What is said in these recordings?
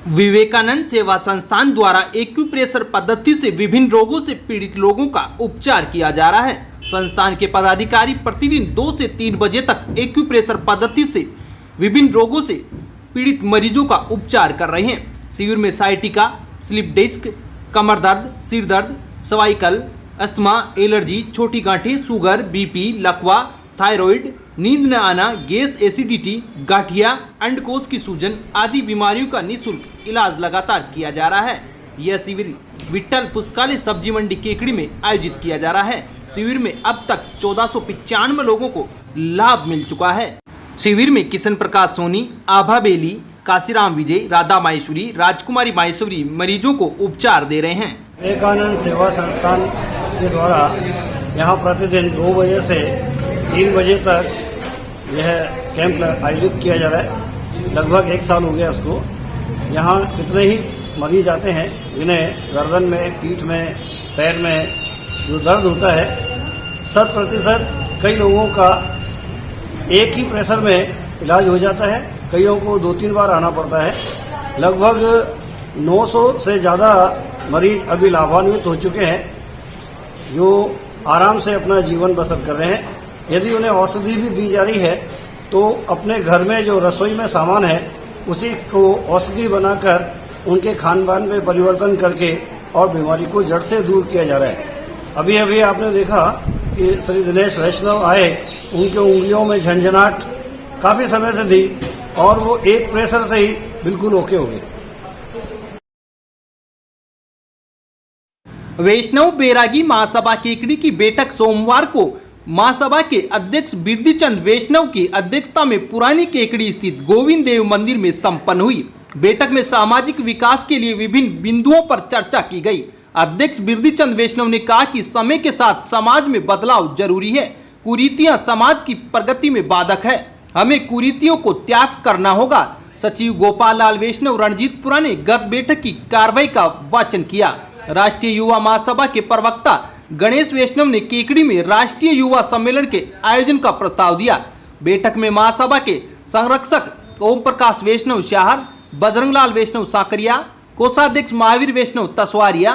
विवेकानंद सेवा संस्थान द्वारा एक्यूप्रेशर पद्धति से विभिन्न रोगों से पीड़ित लोगों का उपचार किया जा रहा है। संस्थान के पदाधिकारी प्रतिदिन 2 से 3 बजे तक एक्यूप्रेशर पद्धति से विभिन्न रोगों से पीड़ित मरीजों का उपचार कर रहे हैं। शिविर में साइटिका, स्लिप डिस्क, कमर दर्द, सिर दर्द, सर्वाइकल, अस्थमा, एलर्जी, छोटी गांठें, शुगर, बीपी, लकवा, थायराइड, नींद न आना, गैस, एसिडिटी, गांठिया, अंडकोश की सूजन आदि बीमारियों का निःशुल्क इलाज लगातार किया जा रहा है। यह शिविर विट्ठल पुस्तकालय सब्जी मंडी केकड़ी में आयोजित किया जा रहा है। शिविर में अब तक 1495 लोगों को लाभ मिल चुका है। शिविर में किशन प्रकाश सोनी, आभा बेली, काशीराम विजय, राधा माहेश्वरी, राजकुमारी माहेश्वरी मरीजों को उपचार दे रहे हैं। विवेकानंद सेवा संस्थान के द्वारा यहाँ प्रतिदिन 2 बजे से 3 बजे तक यह कैंप आयोजित किया जा रहा है। लगभग 1 साल हो गया उसको। यहाँ कितने ही मरीज आते हैं जिन्हें गर्दन में, पीठ में, पैर में जो दर्द होता है, 100% कई लोगों का एक ही प्रेशर में इलाज हो जाता है। कईयों को 2-3 बार आना पड़ता है। लगभग 900 से ज़्यादा मरीज अभी लाभान्वित हो चुके हैं जो आराम से अपना जीवन बसर कर रहे हैं। यदि उन्हें औषधि भी दी जा रही है तो अपने घर में जो रसोई में सामान है उसी को औषधि बनाकर उनके खान पान में परिवर्तन करके और बीमारी को जड़ से दूर किया जा रहा है। अभी अभी आपने देखा कि श्री दिनेश वैष्णव आए, उनके उंगलियों में झंझनाहट काफी समय से थी और वो एक प्रेशर से ही बिल्कुल ओके हो गए। वैष्णव बैरागी महासभा केकड़ी की बैठक सोमवार को महासभा के अध्यक्ष बिरदीचंद वैष्णव की अध्यक्षता में पुरानी केकड़ी स्थित गोविंद देव मंदिर में संपन्न हुई। बैठक में सामाजिक विकास के लिए विभिन्न बिंदुओं पर चर्चा की गई। अध्यक्ष बिरदीचंद वैष्णव ने कहा कि समय के साथ समाज में बदलाव जरूरी है। कुरीतियां समाज की प्रगति में बाधक है, हमें कुरीतियों को त्याग करना होगा। सचिव गोपाल लाल वैष्णव रणजीतपुरा ने गत बैठक की कार्रवाई का वाचन किया। राष्ट्रीय युवा महासभा के प्रवक्ता गणेश वैष्णव ने केकड़ी में राष्ट्रीय युवा सम्मेलन के आयोजन का प्रस्ताव दिया। बैठक में महासभा के संरक्षक ओम प्रकाश वैष्णव शाहर, बजरंगलाल वैष्णव साकरिया, कोषाध्यक्ष महावीर वैष्णव तसवारिया,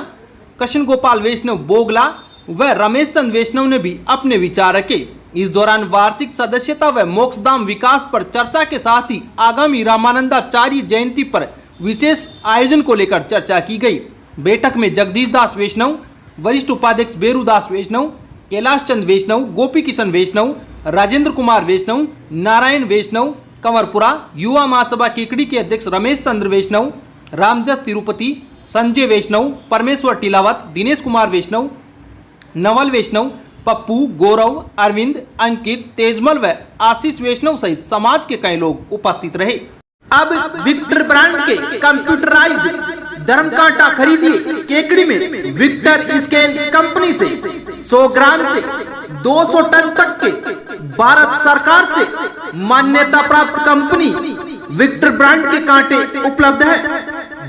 कृष्ण गोपाल वैष्णव बोगला व रमेश चंद वैष्णव ने भी अपने विचार रखे। इस दौरान वार्षिक सदस्यता व मोक्षधाम विकास पर चर्चा के साथ ही आगामी रामानंदाचार्य जयंती पर विशेष आयोजन को लेकर चर्चा की गई। बैठक में जगदीश दास वैष्णव, वरिष्ठ उपाध्यक्ष बेरूदास वैष्णव, कैलाश चंद वैष्णव, गोपी किशन वैष्णव, राजेंद्र कुमार वैष्णव, नारायण वैष्णव, कंवरपुरा, युवा महासभा केकड़ी के अध्यक्ष रमेश चंद्र वैष्णव, रामजस तिरुपति, संजय वैष्णव, परमेश्वर टिलावत, दिनेश कुमार वैष्णव, नवल वैष्णव, पप्पू, गौरव, अरविंद, अंकित, तेजमल व आशीष वैष्णव सहित समाज के कई लोग उपस्थित रहे। अब विक्टर ब्रांड के कंप्यूटराइज्ड धर्म कांटा खरीदिए केकड़ी में विक्टर स्केल कंपनी से। 100 ग्राम से 200 टन तक के भारत सरकार से मान्यता प्राप्त कंपनी विक्टर ब्रांड के कांटे उपलब्ध है।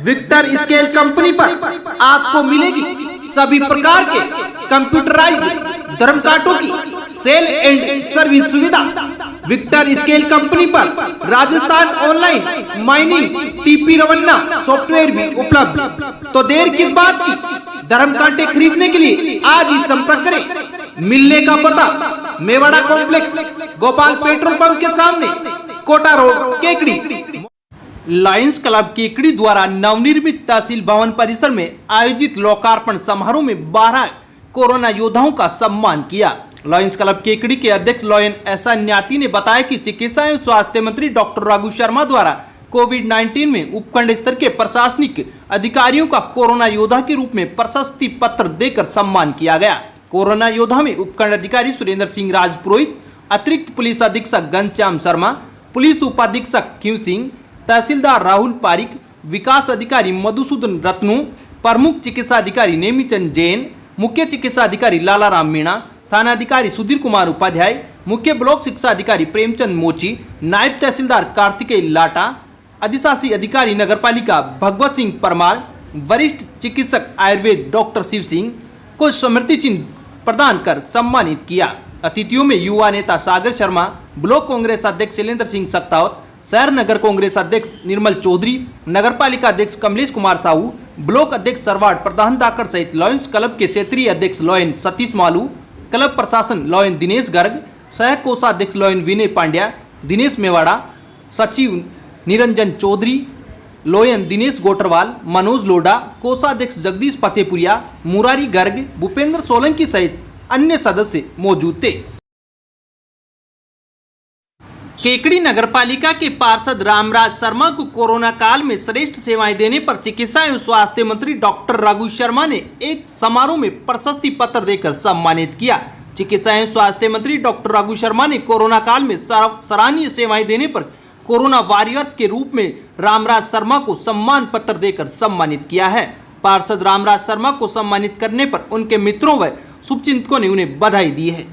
विक्टर स्केल कंपनी पर आपको मिलेगी सभी प्रकार के कंप्यूटराइज्ड धर्म कांटों की सेल एंड सर्विस सुविधा। विक्टर स्केल कंपनी पर Rajasthan online mining TP Revanna software भी उपलब्ध। तो देर किस बात की, धर्म कांटे खरीदने के लिए आज ही संपर्क करें। मिलने का पता Mewada complex, Gopal petrol pump के सामने, Kota road, Kekri. Lions club Kekri द्वारा नवनिर्मित तहसील भवन परिसर में आयोजित लोकार्पण समारोह में 12 कोरोना योद्धाओं का सम्मान किया। लायंस क्लब केकड़ी के अध्यक्ष लॉयन एसा न्याती ने बताया कि चिकित्सा एवं स्वास्थ्य मंत्री डॉक्टर रघु शर्मा द्वारा कोविड-19 में उपखंड स्तर के प्रशासनिक अधिकारियों का कोरोना योद्धा के रूप में प्रशस्ति पत्र देकर सम्मान किया गया। कोरोना योद्धा में उपखंड अधिकारी सुरेंद्र सिंह राजपुरोहित, अतिरिक्त पुलिस अधीक्षक घनश्याम शर्मा, पुलिस उपाधीक्षक खीव सिंह, तहसीलदार राहुल पारिक, विकास अधिकारी मधुसूदन रत्नू, प्रमुख चिकित्सा अधिकारी नेमीचंद जैन, मुख्य चिकित्सा अधिकारी लालाराम मीणा, थाना अधिकारी सुधीर कुमार उपाध्याय, मुख्य ब्लॉक शिक्षा अधिकारी प्रेमचंद मोची, नायब तहसीलदार कार्तिकेय लाटा, अधिशासी अधिकारी नगरपालिका भगवत सिंह परमार, वरिष्ठ चिकित्सक आयुर्वेद डॉक्टर शिव सिंह को स्मृति चिन्ह प्रदान कर सम्मानित किया। अतिथियों में युवा नेता सागर शर्मा, ब्लॉक कांग्रेस अध्यक्ष शैलेंद्र सिंह सत्तावत, शहर नगर कांग्रेस अध्यक्ष निर्मल चौधरी, नगर पालिका अध्यक्ष कमलेश कुमार साहू, ब्लॉक अध्यक्ष सरवाड़ प्रधान दाकर सहित लॉयंस क्लब के क्षेत्रीय अध्यक्ष लॉयन सतीश मालू, क्लब प्रशासन लॉयन दिनेश गर्ग, सह कोषाध्यक्ष लॉयन विनय पांड्या, दिनेश मेवाड़ा, सचिव निरंजन चौधरी, लोयन दिनेश गोटरवाल, मनोज लोडा, कोषाध्यक्ष जगदीश फतेहपुरिया, मुरारी गर्ग, भूपेंद्र सोलंकी सहित अन्य सदस्य मौजूद थे। केकड़ी नगरपालिका के पार्षद रामराज शर्मा को कोरोना काल में श्रेष्ठ सेवाएं देने पर चिकित्सा एवं स्वास्थ्य मंत्री डॉक्टर रघु शर्मा ने एक समारोह में प्रशस्ति पत्र देकर सम्मानित किया। चिकित्सा एवं स्वास्थ्य मंत्री डॉक्टर रघु शर्मा ने कोरोना काल में सराहनीय सेवाएं देने पर कोरोना वॉरियर्स के रूप में रामराज शर्मा को सम्मान पत्र देकर सम्मानित किया है। पार्षद रामराज शर्मा को सम्मानित करने पर उनके मित्रों व शुभचिंतकों ने उन्हें बधाई दी है।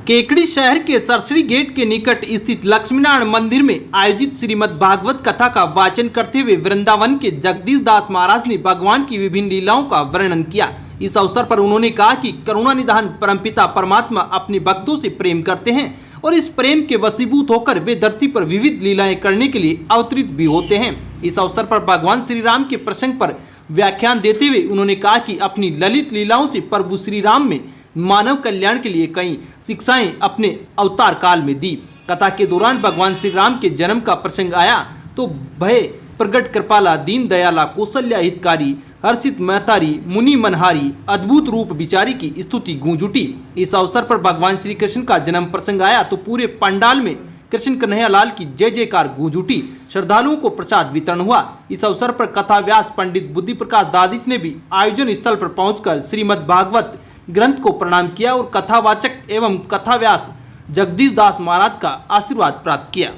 केकड़ी शहर के सरसड़ी गेट के निकट स्थित लक्ष्मीनारायण मंदिर में आयोजित श्रीमद् भागवत कथा का वाचन करते हुए वृंदावन के जगदीश दास महाराज ने भगवान की विभिन्न लीलाओं का वर्णन किया। इस अवसर पर उन्होंने कहा कि करुणा निधान परमपिता परमात्मा अपने भक्तों से प्रेम करते हैं और इस प्रेम के वशीभूत होकर वे धरती पर विविध लीलाएं करने के लिए अवतरित भी होते हैं। इस अवसर पर भगवान श्री राम के प्रसंग पर व्याख्यान देते हुए उन्होंने कहा कि अपनी ललित लीलाओं से प्रभु श्री राम में मानव कल्याण के लिए कई शिक्षाएं अपने अवतार काल में दी। कथा के दौरान भगवान श्री राम के जन्म का प्रसंग आया तो भय प्रगट कृपाला, दीन दयाला, कौशल्या हितकारी, हर्षित महतारी, मुनि मनहारी, अद्भुत रूप बिचारी की स्तुति गूंज उठी। इस अवसर पर भगवान श्री कृष्ण का जन्म प्रसंग आया तो पूरे पंडाल में कृष्ण कन्हैया लाल की जय जयकार गूंज उठी। श्रद्धालुओं को प्रसाद वितरण हुआ। इस अवसर पर कथा व्यास पंडित बुद्धि प्रकाश दादिच ने भी आयोजन स्थल पर पहुंचकर श्रीमद् भागवत ग्रंथ को प्रणाम किया और कथावाचक एवं कथा व्यास जगदीश दास महाराज का आशीर्वाद प्राप्त किया।